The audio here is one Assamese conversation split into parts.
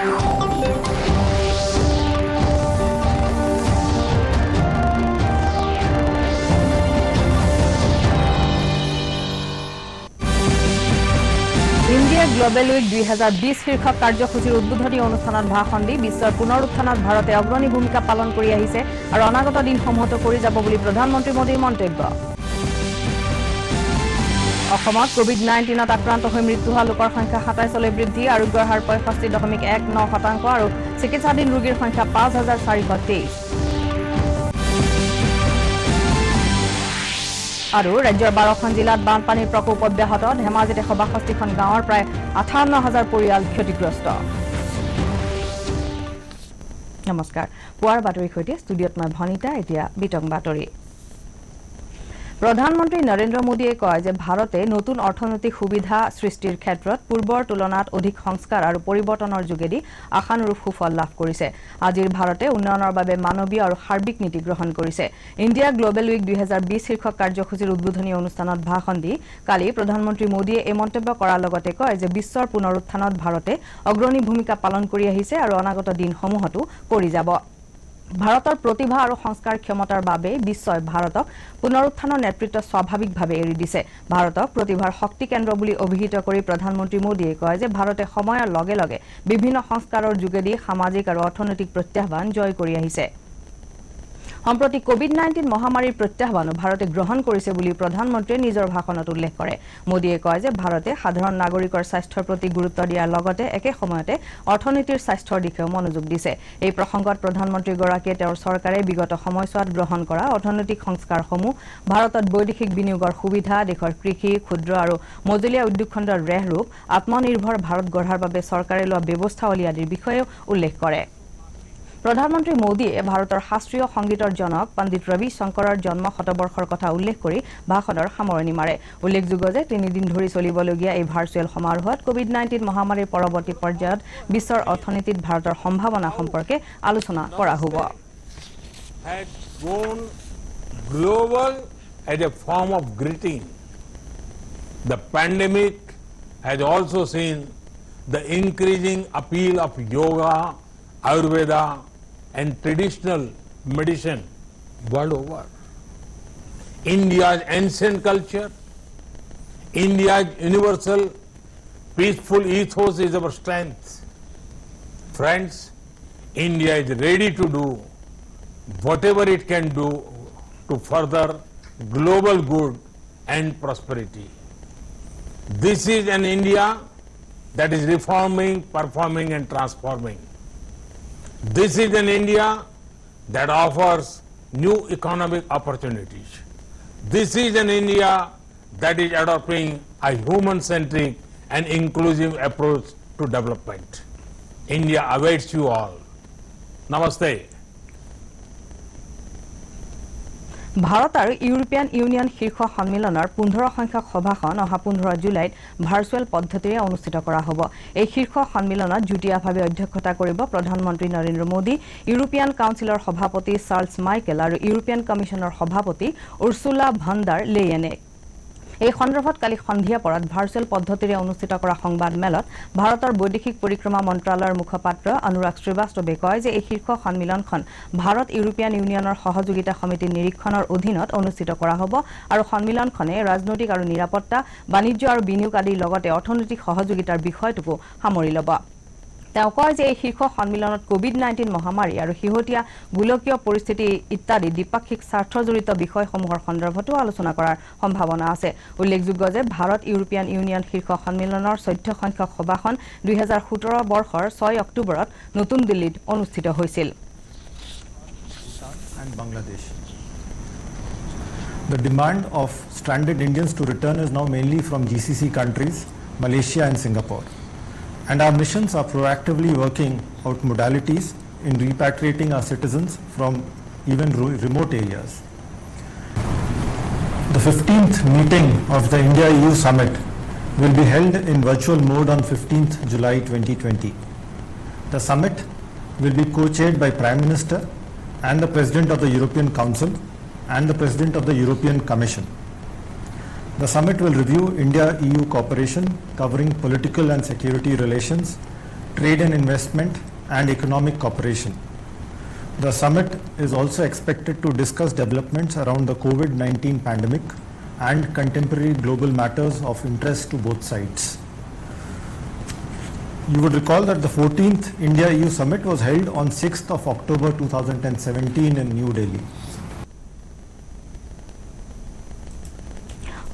ইন্ডিয়া গ্লোবেল উইক 2020 শীৰ্ষক কাৰ্যসূচীৰ উদ্বোধনী অনুষ্ঠানত ভাষণ দি বিশ্বৰ পুনৰুত্থানত ভাৰতে অগ্ৰণী ভূমিকা পালন কৰি আহিছে আৰু অনাগত দিনসমূহতো কৰি যাব বুলি প্ৰধানমন্ত্ৰী মোদীৰ মন্তব্য। অসমত কোভিড-19ত আক্ৰান্ত হৈ মৃত্যু হোৱা লোকৰ সংখ্যা 27লৈ বৃদ্ধি, আৰোগ্যৰ হাৰ 65.19% আৰু চিকিৎসাধীন ৰোগীৰ সংখ্যা 5,423। আৰু ৰাজ্যৰ 12খন জিলাত বানপানীৰ প্ৰকোপ অব্যাহত, ধেমাজিত 162খন গাঁৱৰ প্ৰায় 58,000 পৰিয়াল ক্ষতিগ্ৰস্ত। নমস্কাৰ, পুৱাৰ বাতৰিৰ সৈতে ষ্টুডিঅ'ত মই ভনিতা। এতিয়া বিতং বাতৰি। প্ৰধানমন্ত্ৰী নৰেন্দ্ৰ মোদীয়ে কয় যে ভাৰতে নতুন অৰ্থনৈতিক সুবিধা সৃষ্টিৰ ক্ষেত্ৰত পূৰ্বৰ তুলনাত অধিক সংস্কাৰ আৰু পৰিৱৰ্তনৰ যোগেদি আশানুৰূপ সুফল লাভ কৰিছে। আজিৰ ভাৰতে উন্নয়নৰ বাবে মানৱীয় আৰু সাৰ্বিক নীতি গ্ৰহণ কৰিছে। ইণ্ডিয়া গ্লোবেল উইক 2020 শীৰ্ষক কাৰ্যসূচীৰ উদ্বোধনী অনুষ্ঠানত ভাষণ দি কালি প্ৰধানমন্ত্ৰী মোদীয়ে এই মন্তব্য কৰাৰ লগতে কয় যে বিশ্বৰ পুনৰুত্থানত ভাৰতে অগ্ৰণী ভূমিকা পালন কৰি আহিছে আৰু অনাগত দিনসমূহতো কৰি যাব। ভাৰতৰ প্ৰতিভা আৰু সংস্কাৰ ক্ষমতাৰ বাবে বিশ্বই ভাৰতক পুনৰুত্থানৰ নেতৃত্ব স্বাভাৱিকভাৱে এৰি দিছে। ভাৰতক প্ৰতিভাৰ শক্তি কেন্দ্ৰ বুলি অভিহিত কৰি প্ৰধানমন্ত্ৰী মোদীয়ে কয় যে ভাৰতে সময়ৰ লগে লগে বিভিন্ন সংস্কাৰৰ যোগেদি সামাজিক আৰু অৰ্থনৈতিক প্ৰত্যাহ্বান জয় কৰি আহিছে। সম্প্ৰতি কোভিড-19 মহামাৰীৰ প্ৰত্যাহ্বানো ভাৰতে গ্ৰহণ কৰিছে বুলি প্ৰধানমন্ত্ৰীয়ে নিজৰ ভাষণত উল্লেখ কৰে। মোদীয়ে কয় যে ভাৰতে সাধাৰণ নাগৰিকৰ স্বাস্থ্যৰ প্ৰতি গুৰুত্ব দিয়াৰ লগতে একে সময়তে অৰ্থনীতিৰ স্বাস্থ্যৰ দিশেও মনোযোগ দিছে। এই প্ৰসংগত প্ৰধানমন্ত্ৰীগৰাকীয়ে তেওঁৰ চৰকাৰে বিগত সময়ছোৱাত গ্ৰহণ কৰা অৰ্থনৈতিক সংস্কাৰসমূহ, ভাৰতত বৈদেশিক বিনিয়োগৰ সুবিধা, দেশৰ কৃষি, ক্ষুদ্ৰ আৰু মজলীয়া উদ্যোগ খণ্ডৰ ৰেহৰূপ, আত্মনিৰ্ভৰ ভাৰত গঢ়াৰ বাবে চৰকাৰে লোৱা ব্যৱস্থাৱলী আদিৰ বিষয়েও উল্লেখ কৰে। প্ৰধানমন্ত্ৰী মোদীয়ে ভাৰতৰ শাস্ত্ৰীয় সংগীতৰ জনক পণ্ডিত ৰবি শংকৰৰ জন্ম শতবৰ্ষৰ কথা উল্লেখ কৰি ভাষণৰ সামৰণি মাৰে। উল্লেখযোগ্য যে 3 দিন ধৰি চলিবলগীয়া এই ভাৰ্চুৱেল সমাৰোহত কোভিড-19 মহামাৰীৰ পৰৱৰ্তী পৰ্যায়ত বিশ্বৰ অৰ্থনীতিত ভাৰতৰ সম্ভাৱনা সম্পৰ্কে আলোচনা কৰা হ'ব। Global as a form of greeting. The pandemic has also seen the increasing appeal of yoga, Ayurveda and traditional medicine world over. India's ancient culture, India's universal peaceful ethos is our strength. Friends, India is ready to do whatever it can do to further global good and prosperity. This is an India that is reforming, performing and transforming. This is an India that offers new economic opportunities. This is an India that is adopting a human-centric and inclusive approach to development. India awaits you all. Namaste. Bharat আৰু ইউৰোপীয়ান ইউনিয়ন শীৰ্ষ সন্মিলনৰ 15 সংখ্যক সভাখন অহা 15 জুলাইত ভাৰ্চুৱেল পদ্ধতিৰে অনুষ্ঠিত কৰা হ'ব। এই শীৰ্ষ সন্মিলনত যুটীয়াভাৱে অধ্যক্ষতা কৰিব প্ৰধানমন্ত্ৰী নৰেন্দ্ৰ মোদী, ইউৰোপীয়ান কাউন্সিলৰ সভাপতি চাৰ্লছ মাইকেল আৰু ইউৰোপীয়ান কমিছনৰ সভাপতি উৰ্চুলা ভন ডাৰ লেয়েনে। এই সন্দৰ্ভত কালি সন্ধিয়া পৰত ভাৰ্চুৱেল পদ্ধতিৰে অনুষ্ঠিত কৰা সংবাদ মেলত ভাৰতৰ বৈদেশিক পৰিক্ৰমা মন্ত্ৰালয়ৰ মুখপাত্ৰ অনুৰাগ শ্ৰীবাস্তৱে কয় যে এই শীৰ্ষ সন্মিলনখন ভাৰত ইউৰোপীয়ান ইউনিয়নৰ সহযোগিতা সমিতিৰ নিৰীক্ষণৰ অধীনত অনুষ্ঠিত কৰা হ'ব আৰু সন্মিলনখনে ৰাজনৈতিক আৰু নিৰাপত্তা, বাণিজ্য আৰু বিনিয়োগ আদিৰ লগতে অৰ্থনৈতিক সহযোগিতাৰ বিষয়টোকো সামৰি ল'ব। তেওঁ কয় যে এই শীৰ্ষ সন্মিলনত কোভিড-19 মহামাৰী আৰু শেহতীয়া গোলকীয় পৰিস্থিতি ইত্যাদি দ্বিপাক্ষিক স্বাৰ্থজড়িত বিষয়সমূহৰ সন্দৰ্ভতো আলোচনা কৰাৰ সম্ভাৱনা আছে। উল্লেখযোগ্য যে ভাৰত ইউৰোপীয়ান ইউনিয়ন শীৰ্ষ সন্মিলনৰ 14 সংখ্যক সভাখন 2017 বৰ্ষৰ 6 অক্টোবৰত নতুন দিল্লীত অনুষ্ঠিত হৈছিল। The demand of stranded Indians to return is now mainly from GCC countries, Malaysia and Singapore. And our missions are proactively working out modalities in repatriating our citizens from even remote areas. The 15th meeting of the India-EU Summit will be held in virtual mode on 15th July 2020. The summit will be co-chaired by Prime Minister and the President of the European Council and the President of the European Commission. The summit will review India-EU cooperation covering political and security relations, trade and investment, and economic cooperation. The summit is also expected to discuss developments around the COVID-19 pandemic and contemporary global matters of interest to both sides. You would recall that the 14th India-EU Summit was held on 6th of October 2017 in New Delhi.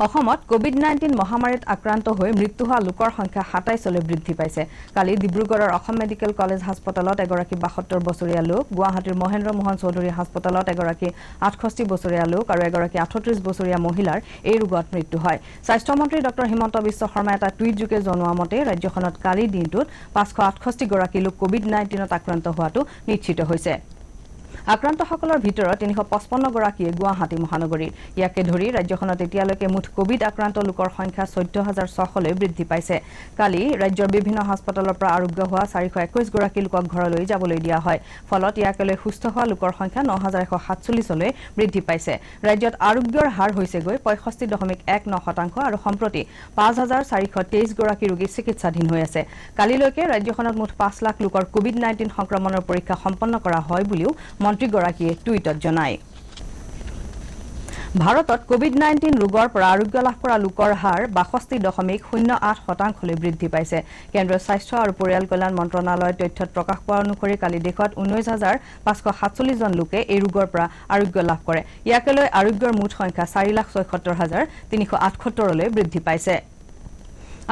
অসমত কোভিড-19 মহামাৰীত আক্ৰান্ত হৈ মৃত্যু হোৱা লোকৰ সংখ্যা ২৭লৈ বৃদ্ধি পাইছে। কালি ডিব্ৰুগড়ৰ অসম মেডিকেল কলেজ হাস্পতালত এগৰাকী ৭২ বছৰীয়া লোক, গুৱাহাটীৰ মহেন্দ্ৰ মোহন চৌধুৰী হাস্পতালত এগৰাকী ৬৮ বছৰীয়া লোক আৰু এগৰাকী ৩৮ বছৰীয়া মহিলাৰ এই ৰোগত মৃত্যু হয়। স্বাস্থ্যমন্ত্ৰী ডক্টৰ হিমন্ত বিশ্ব শৰ্মাই এটা টুইটযোগে জনোৱা মতে ৰাজ্যখনত কালি দিনটোত ৫৬৮ গৰাকী লোক কোভিড-19ত আক্ৰান্ত হোৱাটো নিশ্চিত হৈছে। আক্ৰান্তসকলৰ ভিতৰত ৩৫৫ গৰাকীয়ে গুৱাহাটী মহানগৰীৰ। ইয়াকে ধৰি ৰাজ্যখনত এতিয়ালৈকে মুঠ কোভিড আক্ৰান্ত লোকৰ সংখ্যা ১৪,৬০০লৈ বৃদ্ধি পাইছে। কালি ৰাজ্যৰ বিভিন্ন হাস্পতালৰ পৰা আৰোগ্য হোৱা ৪২১ গৰাকী লোকক ঘৰলৈ যাবলৈ দিয়া হয়। ফলত ইয়াকলৈ সুস্থ হোৱা লোকৰ সংখ্যা ৯,১৪৭লৈ বৃদ্ধি পাইছে। ৰাজ্যত আৰোগ্যৰ হাৰ হৈছেগৈ ৬৫.১৯% আৰু সম্প্ৰতি ৫,৪২৩ গৰাকী ৰোগী চিকিৎসাধীন হৈ আছে। কালিলৈকে ৰাজ্যখনত মুঠ ৫ লাখ লোকৰ কোভিড-19 সংক্ৰমণৰ পৰীক্ষা সম্পন্ন কৰা হয় বুলিও মন্ত্ৰীগৰাকীয়ে টুইটত জনায়। ভাৰতত কোভিড-19 ৰোগৰ পৰা আৰোগ্য লাভ কৰা লোকৰ হাৰ ৬২.০৮%লৈ বৃদ্ধি পাইছে। কেন্দ্ৰীয় স্বাস্থ্য আৰু পৰিয়াল কল্যাণ মন্ত্ৰণালয়ৰ তথ্যত প্ৰকাশ পোৱা অনুসৰি কালি দেশত ১৯,৫৪৭ জন লোকে এই ৰোগৰ পৰা আৰোগ্য লাভ কৰে। ইয়াকে লৈ আৰোগ্যৰ মুঠ সংখ্যা ৪,৭৬,৩৭৮লৈ বৃদ্ধি পাইছে।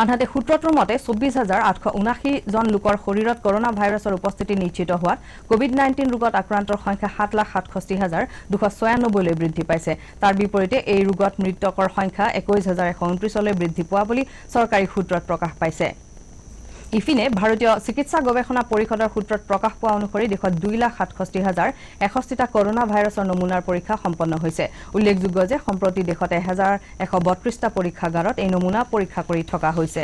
আনহাতে সূত্ৰটোৰ মতে ২৪,৮৭৯ জন লোকৰ শৰীৰত কৰোনা ভাইৰাছৰ উপস্থিতি নিশ্চিত হোৱাত কোভিড-19 ৰোগত আক্ৰান্তৰ সংখ্যা ৭,৬৭,২৯৬লৈ বৃদ্ধি পাইছে। তাৰ বিপৰীতে এই ৰোগত মৃতকৰ সংখ্যা ২১,১২৯লৈ বৃদ্ধি পোৱা বুলি চৰকাৰী সূত্ৰত প্ৰকাশ পাইছে। ইফিনে ভাৰতীয় চিকিৎসা গৱেষণা পৰিষদৰ সূত্ৰত প্ৰকাশ পোৱা অনুসৰি দেশত ২,৬৭,০৬১টা কৰোনা ভাইৰাছৰ নমুনাৰ পৰীক্ষা সম্পন্ন হৈছে। উল্লেখযোগ্য যে সম্প্ৰতি দেশত ১,১৩২টা পৰীক্ষাগাৰত এই নমুনা পৰীক্ষা কৰি থকা হৈছে।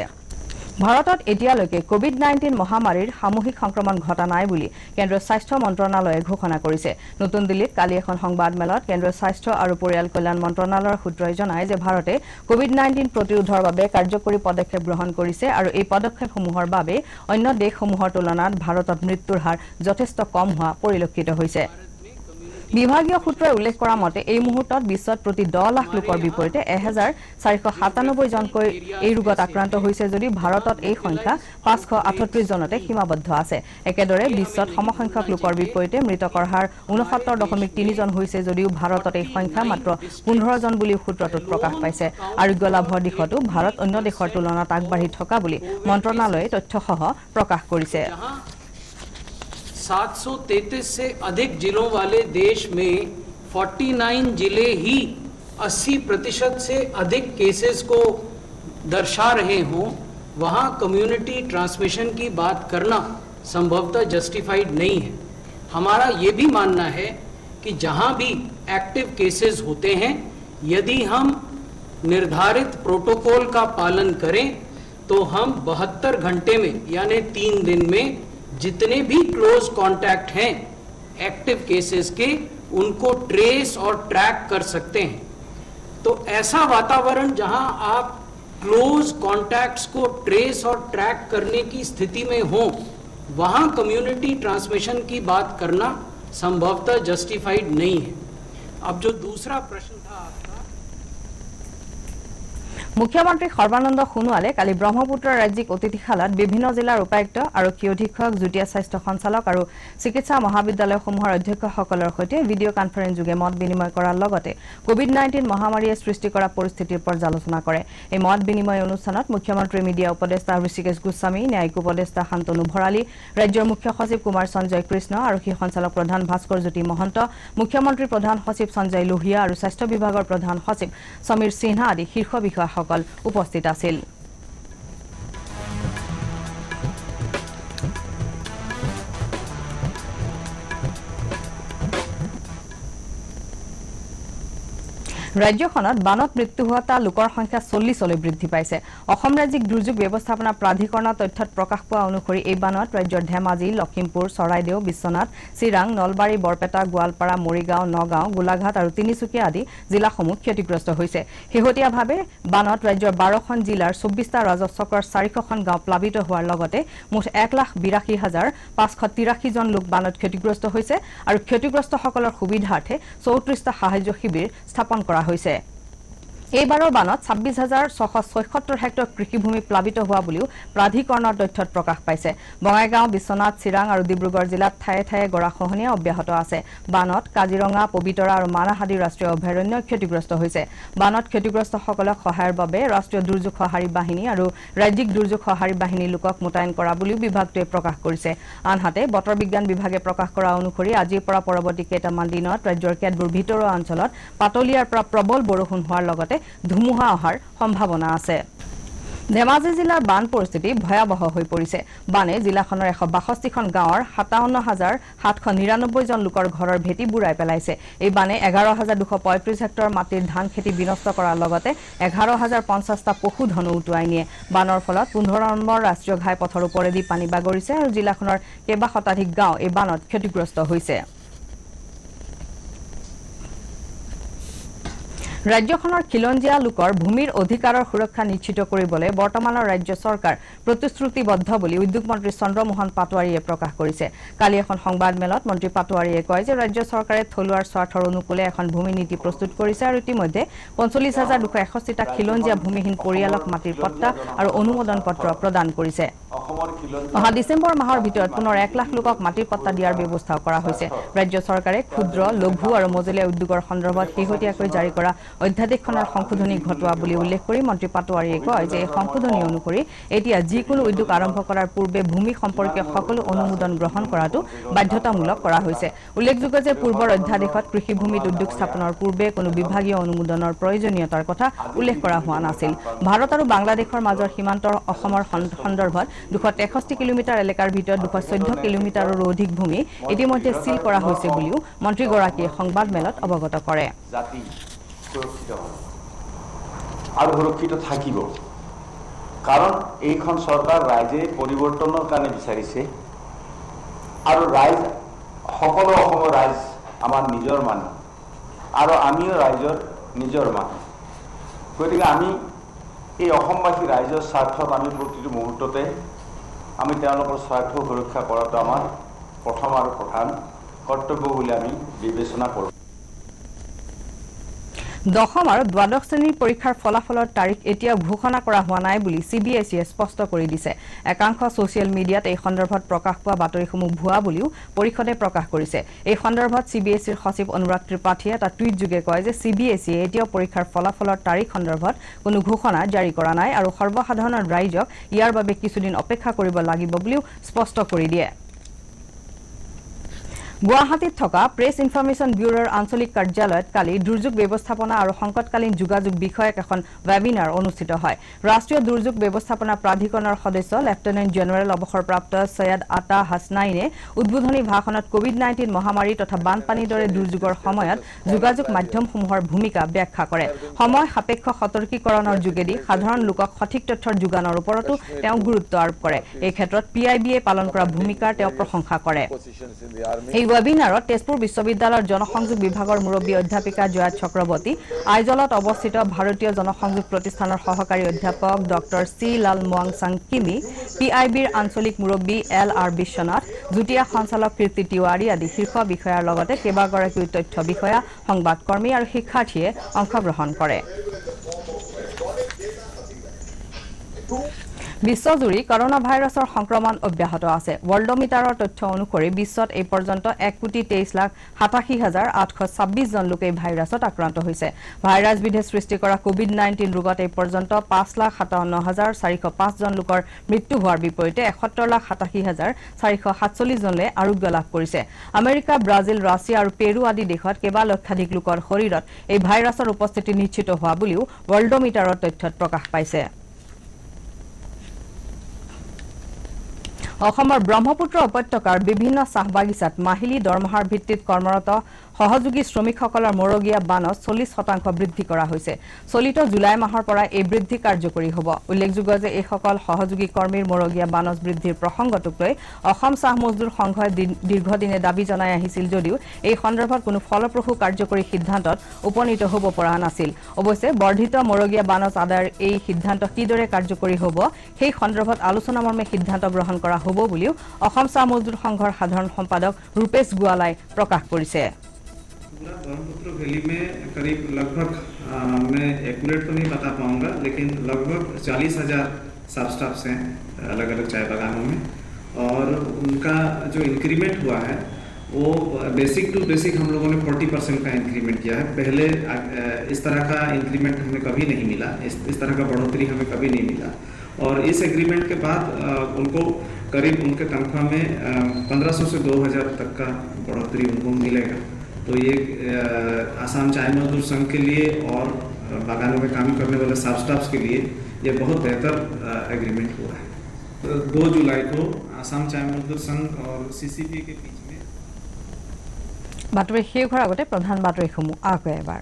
ভাৰতত এতিয়ালৈকে কোভিড-19 মহামাৰীৰ সামূহিক সংক্ৰমণ ঘটা নাই বুলি কেন্দ্ৰীয় স্বাস্থ্য মন্ত্ৰণালয়ে ঘোষণা কৰিছে। নতুন দিল্লীত কালি এখন সংবাদমেলত কেন্দ্ৰীয় স্বাস্থ্য আৰু পৰিয়াল কল্যাণ মন্ত্ৰণালয়ৰ সূত্ৰই জনায় যে ভাৰতে কোভিড-19 প্ৰতিৰোধৰ বাবে কাৰ্যকৰী পদক্ষেপ গ্ৰহণ কৰিছে আৰু এই পদক্ষেপসমূহৰ বাবে অন্য দেশসমূহৰ তুলনাত ভাৰতত মৃত্যুৰ হাৰ যথেষ্ট কম হোৱা পৰিলক্ষিত হৈছে। বিভাগীয় সূত্ৰই উল্লেখ কৰা মতে এই মুহূৰ্তত বিশ্বত প্ৰতি ১০ লাখ লোকৰ বিপৰীতে ১,৪৯৭ জনকৈ এই ৰোগত আক্ৰান্ত হৈছে যদিও ভাৰতত এই সংখ্যা ৫৩৮ জনতে সীমাবদ্ধ আছে। একেদৰে বিশ্বত সমসংখ্যক লোকৰ বিপৰীতে মৃতকৰ হাৰ ৬৯.৩ জন হৈছে যদিও ভাৰতত এই সংখ্যা মাত্ৰ ১৫ জন বুলি সূত্ৰটোত প্ৰকাশ পাইছে। আৰোগ্য লাভৰ দিশতো ভাৰত অন্য দেশৰ তুলনাত আগবাঢ়ি থকা বুলি মন্ত্ৰণালয়ে তথ্যসহ প্ৰকাশ কৰিছে। 733 से अधिक जिलों वाले देश में 49 जिले ही 80% से अधिक केसेस को दर्शा रहे हों, वहां कम्युनिटी ट्रांसमिशन की बात करना संभवतः जस्टिफाइड नहीं है। हमारा ये भी मानना है कि जहां भी एक्टिव केसेस होते हैं, यदि हम निर्धारित प्रोटोकॉल का पालन करें तो हम 72 घंटे में यानी 3 दिन में जितने भी क्लोज कांटेक्ट हैं एक्टिव केसेस के, उनको ट्रेस और ट्रैक कर सकते हैं। तो ऐसा वातावरण जहां आप क्लोज कांटेक्ट्स को ट्रेस और ट्रैक करने की स्थिति में हो, वहां कम्युनिटी ट्रांसमिशन की बात करना संभवतः जस्टिफाइड नहीं है। अब जो दूसरा प्रश्न था आपका, মুখ্যমন্ত্ৰী সৰ্বানন্দ সোণোৱালে কালি ব্ৰহ্মপুত্ৰ ৰাজ্যিক অতিথিশালাত বিভিন্ন জিলাৰ উপায়ুক্ত, আৰক্ষী অধীক্ষক, যুটীয়া স্বাস্থ্য সঞ্চালক আৰু চিকিৎসা মহাবিদ্যালয়সমূহৰ অধ্যক্ষসকলৰ সৈতে ভিডিঅ' কনফাৰেন্সযোগে মত বিনিময় কৰাৰ লগতে কোভিড-19 মহামাৰীয়ে সৃষ্টি কৰা পৰিস্থিতিৰ পৰ্যালোচনা কৰে। এই মত বিনিময় অনুষ্ঠানত মুখ্যমন্ত্ৰীৰ মিডিয়া উপদেষ্টা ঋষিকেশ গোস্বামী, ন্যায়িক উপদেষ্টা শান্তনু ভৰালী, ৰাজ্যৰ মুখ্য সচিব কুমাৰ সঞ্জয় কৃষ্ণ, আৰক্ষী সঞ্চালক প্ৰধান ভাস্কৰ জ্যোতি মহন্ত, মুখ্যমন্ত্ৰীৰ প্ৰধান সচিব সঞ্জয় লোহিয়া আৰু স্বাস্থ্য বিভাগৰ প্ৰধান সচিব সমীৰ সিনহা আদি শীৰ্ষ বিষয়াসকল উপস্থিত আছিল। ৰাজ্যখনত বানত মৃত্যু হোৱা লোকৰ সংখ্যা 40লৈ বৃদ্ধি পাইছে অসম ৰাজ্যিক দুৰ্যোগ ব্যৱস্থাপনা প্ৰাধিকৰণৰ তথ্যত প্ৰকাশ পোৱা অনুসৰি এই বানত ৰাজ্যৰ ধেমাজি লখিমপুৰ চৰাইদেউ বিশ্বনাথ চিৰাং নলবাৰী বৰপেটা গোৱালপাৰা মৰিগাঁও নগাঁও গোলাঘাট আৰু তিনিচুকীয়া আদি জিলাসমূহ ক্ষতিগ্ৰস্ত হৈছে শেহতীয়াভাৱে বানত ৰাজ্যৰ 12খন জিলাৰ 24টা ৰাজহ চক্ৰৰ 400খন গাঁও প্লাবিত হোৱাৰ লগতে মুঠ 1,82,583 জন লোক বানত ক্ষতিগ্ৰস্ত হৈছে আৰু ক্ষতিগ্ৰস্তসকলৰ সুবিধাৰ্থে 34টা সাহায্য শিবিৰ স্থাপন কৰা হৈছে এইবাৰৰ বানত 26,676 হেক্টৰ কৃষিভূমি প্লাবিত হোৱা বুলিও প্ৰাধিকৰণৰ তথ্যত প্ৰকাশ পাইছে বঙাইগাঁও বিশ্বনাথ চিৰাং আৰু ডিব্ৰুগড় জিলাত ঠায়ে ঠায়ে গৰাখহনীয়া অব্যাহত আছে বানত কাজিৰঙা পবিতৰা আৰু মানাহ আদি ৰাষ্ট্ৰীয় অভয়াৰণ্য ক্ষতিগ্ৰস্ত হৈছে বানত ক্ষতিগ্ৰস্তসকলক সহায়ৰ বাবে ৰাষ্ট্ৰীয় দুৰ্যোগ সঁহাৰি বাহিনী আৰু ৰাজ্যিক দুৰ্যোগ সঁহাৰি বাহিনীৰ লোকক মোতায়েন কৰা বুলিও বিভাগটোৱে প্ৰকাশ কৰিছে আনহাতে বতৰ বিজ্ঞান বিভাগে প্ৰকাশ কৰা অনুসৰি আজিৰ পৰা পৰৱৰ্তী কেইটামান দিনত ৰাজ্যৰ কেতবোৰ ভিতৰুৱা অঞ্চলত পাতলীয়াৰ পৰা প্ৰবল বৰষুণ হোৱাৰ লগতে ধুমুহা অহাৰ সম্ভাৱনা আছে ধেমাজি জিলাৰ বান পৰিস্থিতি ভয়াবহ হৈ পৰিছে বানে জিলাখনৰ 162খন গাঁৱৰ 57,799 জন লোকৰ ঘৰৰ ভেটি বুৰাই পেলাইছে এই বানে 11,235 হেক্টৰ মাটিৰ ধান খেতি বিনষ্ট কৰাৰ লগতে 11,050টা পশুধনো উটুৱাই নিয়ে বানৰ ফলত 15 নম্বৰ ৰাষ্ট্ৰীয় ঘাইপথৰ ওপৰেদি পানী বাগৰিছে আৰু জিলাখনৰ কেইবা শতাধিক গাঁও এই বানত ক্ষতিগ্ৰস্ত হৈছে ৰাজ্যখনৰ খিলঞ্জীয়া লোকৰ ভূমিৰ অধিকাৰৰ সুৰক্ষা নিশ্চিত কৰিবলৈ বৰ্তমানৰ ৰাজ্য চৰকাৰ প্ৰতিশ্ৰুতিবদ্ধ বুলি উদ্যোগ মন্ত্ৰী চন্দ্ৰমোহন পাটোৱাৰীয়ে প্ৰকাশ কৰিছে কালি এখন সংবাদমেলত মন্ত্ৰী পাটোৱাৰীয়ে কয় যে ৰাজ্য চৰকাৰে থলুৱাৰ স্বাৰ্থৰ অনুকূলে এখন ভূমি নীতি প্ৰস্তুত কৰিছে আৰু ইতিমধ্যে 45,261টা খিলঞ্জীয়া ভূমিহীন পৰিয়ালক মাটিৰ পট্টা আৰু অনুমোদন পত্ৰ প্ৰদান কৰিছে অহা ডিচেম্বৰ মাহৰ ভিতৰত পুনৰ 1 লাখ লোকক মাটিৰ পট্টা দিয়াৰ ব্যৱস্থা কৰা হৈছে ৰাজ্য চৰকাৰে ক্ষুদ্ৰ লঘু আৰু মজলীয়া উদ্যোগৰ সন্দৰ্ভত শেহতীয়াকৈ জাৰি কৰা অধ্যাদেশখনৰ সংশোধনী ঘটোৱা বুলি উল্লেখ কৰি মন্ত্ৰী পাটোৱাৰীয়ে কয় যে সংশোধনী অনুসৰি এতিয়া যিকোনো উদ্যোগ আৰম্ভ কৰাৰ পূৰ্বে ভূমি সম্পৰ্কীয় সকলো অনুমোদন গ্ৰহণ কৰাটো বাধ্যতামূলক কৰা হৈছে উল্লেখযোগ্য যে পূৰ্বৰ অধ্যাদেশত কৃষিভূমিত উদ্যোগ স্থাপনৰ পূৰ্বে কোনো বিভাগীয় অনুমোদনৰ প্ৰয়োজনীয়তাৰ কথা উল্লেখ কৰা হোৱা নাছিল ভাৰত আৰু বাংলাদেশৰ মাজৰ সীমান্তৰ অসমৰ সন্দৰ্ভত 263 কিলোমিটাৰ এলেকাৰ ভিতৰত 214 কিলোমিটাৰৰো অধিক ভূমি ইতিমধ্যে সিল কৰা হৈছে বুলিও মন্ত্ৰীগৰাকীয়ে সংবাদমেলত অৱগত কৰে আৰু সুৰক্ষিত থাকিব কাৰণ এইখন চৰকাৰ ৰাইজে পৰিৱৰ্তনৰ কাৰণে বিচাৰিছে আৰু ৰাইজ সকলো অসমৰ ৰাইজ আমাৰ নিজৰ মানুহ আৰু আমিও ৰাইজৰ নিজৰ মানুহ গতিকে আমি এই অসমবাসী ৰাইজৰ স্বাৰ্থত আমি প্ৰতিটো মুহূৰ্ততে আমি তেওঁলোকৰ স্বাৰ্থ সুৰক্ষা কৰাটো আমাৰ প্ৰথম আৰু প্ৰধান কৰ্তব্য বুলি আমি বিবেচনা কৰোঁ দশম আৰু দ্বাদশ শ্ৰেণীৰ পৰীক্ষাৰ ফলাফলৰ তাৰিখ এতিয়াও ঘোষণা কৰা হোৱা নাই বুলি CBSE স্পষ্ট কৰি দিছে একাংশ ছ'চিয়েল মিডিয়াত এই সন্দৰ্ভত প্ৰকাশ পোৱা বাতৰিসমূহ ভুৱা বুলিও পৰিষদে প্ৰকাশ কৰিছে এই সন্দৰ্ভত CBSEৰ সচিব অনুৰাগ ত্ৰিপাঠীয়ে এটা টুইট যোগে কয় যে CBSE এতিয়াও পৰীক্ষাৰ ফলাফলৰ তাৰিখ সন্দৰ্ভত কোনো ঘোষণা জাৰি কৰা নাই আৰু সৰ্বসাধাৰণ ৰাইজক ইয়াৰ বাবে কিছুদিন অপেক্ষা কৰিব লাগিব বুলিও স্পষ্ট কৰি দিয়ে গুৱাহাটীত থকা প্ৰেছ ইনফৰমেশ্যন ব্যুৰোৰ আঞ্চলিক কাৰ্যালয়ত কালি দুৰ্যোগ ব্যৱস্থাপনা আৰু সংকটকালীন যোগাযোগ বিষয়ক এখন ৱেবিনাৰ অনুষ্ঠিত হয় ৰাষ্ট্ৰীয় দুৰ্যোগ ব্যৱস্থাপনা প্ৰাধিকৰণৰ সদস্য লেফটেনেণ্ট জেনেৰেল অৱসৰপ্ৰাপ্ত সৈয়দ আতা হাছনাইনে উদ্বোধনী ভাষণত কোভিড-19 মহামাৰী তথা বানপানীৰ দৰে দুৰ্যোগৰ সময়ত যোগাযোগ মাধ্যমসমূহৰ ভূমিকা ব্যাখ্যা কৰে সময় সাপেক্ষ সতৰ্কীকৰণৰ যোগেদি সাধাৰণ লোকক সঠিক তথ্যৰ যোগানৰ ওপৰতো তেওঁ গুৰুত্ব আৰোপ কৰে এই ক্ষেত্ৰত PIBয়ে পালন কৰা ভূমিকাৰ তেওঁ প্ৰশংসা কৰে এই ৱেবিনাৰত তেজপুৰ বিশ্ববিদ্যালয়ৰ জনসংযোগ বিভাগৰ মুৰব্বী অধ্যাপিকা জয়া চক্ৰৱৰ্তী আইজলত অৱস্থিত ভাৰতীয় জনসংযোগ প্ৰতিষ্ঠানৰ সহকাৰী অধ্যাপক ডক্টৰ চি লাল মোৱাংচাং কিমি PIBৰ আঞ্চলিক মুৰব্বী LR বিশ্বনাথ যুটীয়া সঞ্চালক কীৰ্তি তিৱাৰী আদি শীৰ্ষ বিষয়াৰ লগতে কেইবাগৰাকীও তথ্য বিষয়া সংবাদকৰ্মী আৰু শিক্ষাৰ্থীয়ে অংশগ্ৰহণ কৰে বিশ্বজুৰি কৰোনা ভাইৰাছৰ সংক্ৰমণ অব্যাহত আছে ৱৰ্ল্ডমিটাৰৰ তথ্য অনুসৰি বিশ্বত এই পৰ্যন্ত 1,23,87,826 জন লোক এই ভাইৰাছত আক্ৰান্ত হৈছে ভাইৰাছবিধে সৃষ্টি কৰা কোভিড-19 ৰোগত এই পৰ্যন্ত 5,57,405 জন লোকৰ মৃত্যু হোৱাৰ বিপৰীতে 71,87,447 জনলে আৰোগ্য লাভ কৰিছে আমেৰিকা ব্ৰাজিল ৰাছিয়া আৰু পেৰু আদি দেশত কেইবা লক্ষাধিক লোকৰ শৰীৰত এই ভাইৰাছৰ উপস্থিতি নিশ্চিত হোৱা বুলিও ৱৰ্ল্ডমিটাৰৰ তথ্যত প্ৰকাশ পাইছে অসমৰ ব্ৰহ্মপুত্ৰ উপত্যকাৰ বিভিন্ন চাহ বাগিচাত মাহিলী দৰমহাৰ ভিত্তিত কৰ্মৰত সহযোগী শ্ৰমিকসকলৰ মৰগীয়া বানজ 40% বৃদ্ধি কৰা হৈছে চলিত জুলাই মাহৰ পৰা এই বৃদ্ধি কাৰ্যকৰী হ'ব উল্লেখযোগ্য যে এই সকল সহযোগী কৰ্মীৰ মৰগীয়া বানজ বৃদ্ধিৰ প্ৰসংগটোক লৈ অসম চাহ মজদুৰ সংঘই দীৰ্ঘদিনে দাবী জনাই আহিছিল যদিও এই সন্দৰ্ভত কোনো ফলপ্ৰসূ কাৰ্যকৰী সিদ্ধান্তত উপনীত হ'ব পৰা নাছিল অৱশ্যে বৰ্ধিত মৰগীয়া বানজ আদায়ৰ এই সিদ্ধান্ত কিদৰে কাৰ্যকৰী হ'ব সেই সন্দৰ্ভত আলোচনামৰ্মে সিদ্ধান্ত গ্ৰহণ কৰা হ'ব বুলিও অসম চাহ মজদুৰ সংঘৰ সাধাৰণ সম্পাদক ৰূপেশ গোৱালাই প্ৰকাশ কৰিছে पूरा ब्रह्मपुत्र वैली में करीब लगभग मैं एक्यूरेट तो नहीं बता पाऊंगा लेकिन लगभग 40,000 सब स्टाफ्स हैं अलग अलग चाय बागानों में और उनका जो इंक्रीमेंट हुआ है वो बेसिक टू बेसिक हम लोगों ने 40% का इंक्रीमेंट किया है पहले इस तरह का इंक्रीमेंट हमें कभी नहीं मिला इस तरह का बढ़ोतरी हमें कभी नहीं मिला और इस एग्रीमेंट के बाद उनको करीब उनके तनख्वाह में 1500 से 2000 तक का बढ़ोतरी उनको मिलेगा तो ये आसाम चाय मजदूर संघ के लिए और बागानों में काम करने वाले सब स्टाफ्स के लिए ये बहुत बेहतर एग्रीमेंट हुआ है 2 जुलाई को आसाम चाय मजदूर संघ और सीसीपी के बीच में বাতৰি শেষ হোৱাৰ আগতে প্ৰধান বাতৰিসমূহ আকৌ এবাৰ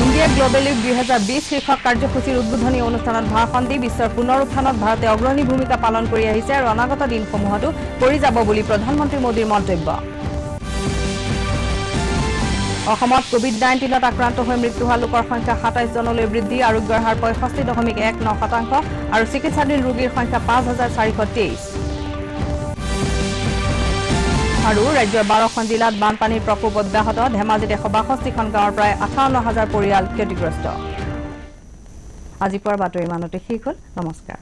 ইণ্ডিয়া গ্লোবেল লীগ 2020 শীৰ্ষক কাৰ্যসূচীৰ উদ্বোধনী অনুষ্ঠানত ভাষণ দি বিশ্বৰ পুনৰ উত্থানত ভাৰতে অগ্ৰণী ভূমিকা পালন কৰি আহিছে আৰু অনাগত দিনসমূহতো কৰি যাব বুলি প্ৰধানমন্ত্ৰী মোদীৰ মন্তব্য অসমত কোভিড-19ত আক্ৰান্ত হৈ মৃত্যু হোৱা লোকৰ সংখ্যা 27 জনলৈ বৃদ্ধি আৰোগ্যৰ হাৰ 65.19% আৰু চিকিৎসাধীন ৰোগীৰ সংখ্যা 5,423 আৰু ৰাজ্যৰ 12খন জিলাত বানপানীৰ প্ৰকোপ অব্যাহত ধেমাজিত 162খন গাঁৱৰ প্ৰায় 58,000 পৰিয়াল ক্ষতিগ্ৰস্ত আজি পুৱাৰ বাতৰি ইমানতে শেষ হ'ল নমস্কাৰ